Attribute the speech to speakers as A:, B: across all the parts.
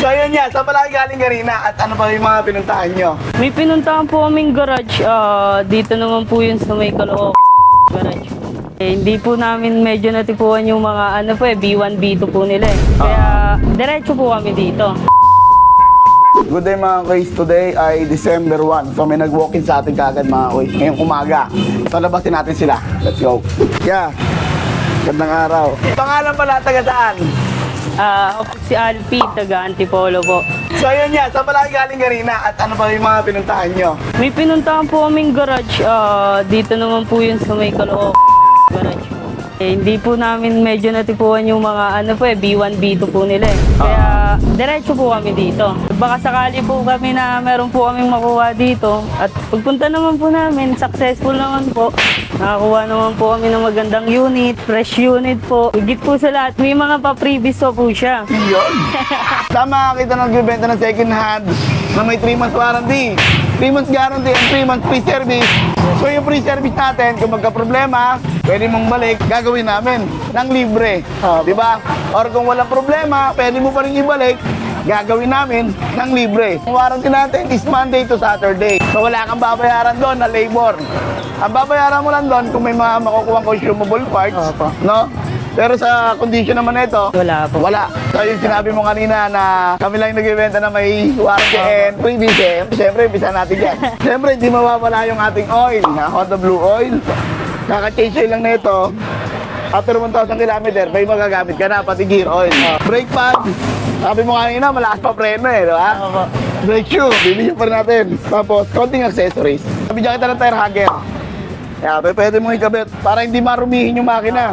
A: So yun nga, saan pala kayo galing kanina at ano pa yung mga pinuntahan nyo?
B: May pinuntahan po kaming garage. Dito naman po yun sa may Caloocan garage. Hindi po namin medyo natipuan yung mga B1, B2 po nila eh. Kaya diretso po kami dito.
A: Good day mga kuys, today ay December 1. So may nag-walk-in sa atin kagad mga kuys, ngayong umaga. So labasin natin sila. Let's go. Yeah, gandang araw. Pangalan pala, taga saan?
B: Ako po si Alpi, taga Antipolo po.
A: So yun nga, saan pala kayo galing kanina at ano pa yung mga pinuntahan nyo?
B: May pinuntahan po kaming garage. Dito naman po yun sa may Caloocan garage. Hindi po namin medyo natipuan yung mga B1, B2 po nila eh. Kaya diretso po kami dito. Baka sakali po kami na meron po kaming makuha dito. At pagpunta naman po namin, successful naman po. Nakakuha naman po kami ng magandang unit, fresh unit po. Higit po sa lahat, may mga pa-previous po siya.
A: Yun. Tama, kita nagbibenta ng second hand na may 3 months warranty, 3 months guarantee, and 3 months free service. So yung free service natin, kung magka-problema, pwede mong balik, gagawin namin ng libre. Di ba? Or kung walang problema, pwede mo pa rin ibalik, gagawin namin ng libre. Ang warranty natin is Monday to Saturday. So wala kang babayaran doon na labor. Ang babayaran mo lang doon kung may mga makukuha consumable parts, no? Pero sa condition naman nito,
B: Wala po.
A: wala. So yung sinabi mo kanina na kami lang yung nagbibenta na may warranty and freebies eh. Siyempre, umpisa natin yan. Siyempre, hindi mawawala yung ating oil, na Honda Blue Oil. Kaka-change oil lang na ito. After 1,000 km, may magagamit ka na, pati gear oil. Brake pad, sabi mo kanina, malakas pa preno eh, di ba?
B: Opo.
A: Brake shoe, bibigyan pa rin natin. Tapos, konting accessories. Bibigyan kita ng tire hugger. Kaya pwede mong ikabit para hindi marumihin yung makina.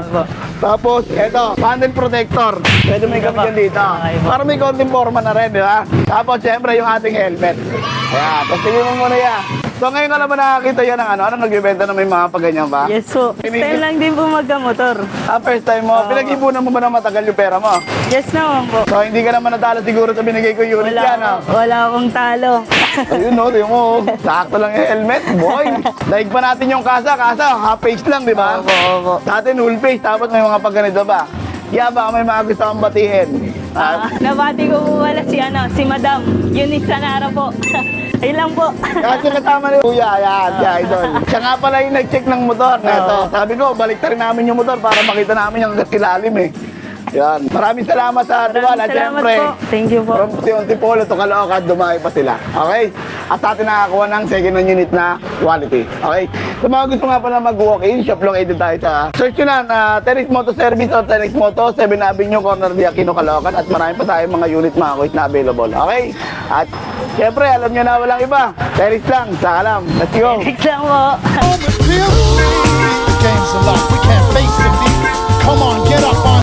A: Tapos, eto, panel protector. Pwede mo ikabit yan dito. Para may konting forma na rin, di ba? Tapos, syempre, yung ating helmet. Ayan, tapos tingin mo muna yan. So, ngayon ka naman nakakita yan ng ano nagbibenta na may mga paganyan ba?
B: Yes po. First time lang din po magkamotor.
A: First time mo. Pinag-ipunan mo ba na matagal yung pera mo?
B: Yes naman po.
A: So, hindi ka naman natalo siguro sa binigay ko unit yan, ha?
B: Wala akong talo.
A: Ayun, no, tingnan mo. Sakto lang yung helmet, boy. Daig pa natin yung kasa, half page lang, di ba?
B: Opo.
A: Sa atin, whole page, tapos may mga pagganito ba? Yeah, baka may mga gusto kang batiin.
B: Nabati ko po wala si Madam Eunice Sanara po. Ayun lang po.
A: Kasi kasama ni Kuya, yan, idol. Siya nga pala yung nag-check ng motor na ito. Sabi ko, balik rin namin yung motor para makita namin yung ilalim eh. Yan. Maraming salamat sa tiwala.
B: Salamat
A: Siyempre,
B: po. Thank you po.
A: from Antipolo to Caloocan, dumayo pa sila. Okay? At sa atin nakakuha ng second hand unit na quality. Okay? Sa mga gusto nga pala mag-walk-in, shop located tayo sa search nyo na Terex Moto Service o Terex Moto, 7 Avenue, corner di Aquino, Caloocan. At marami pa tayong mga unit mga kuys na available. Okay? At syempre, alam nyo na walang iba. Terex lang. Sa alam. Let's go.
B: Next lang po.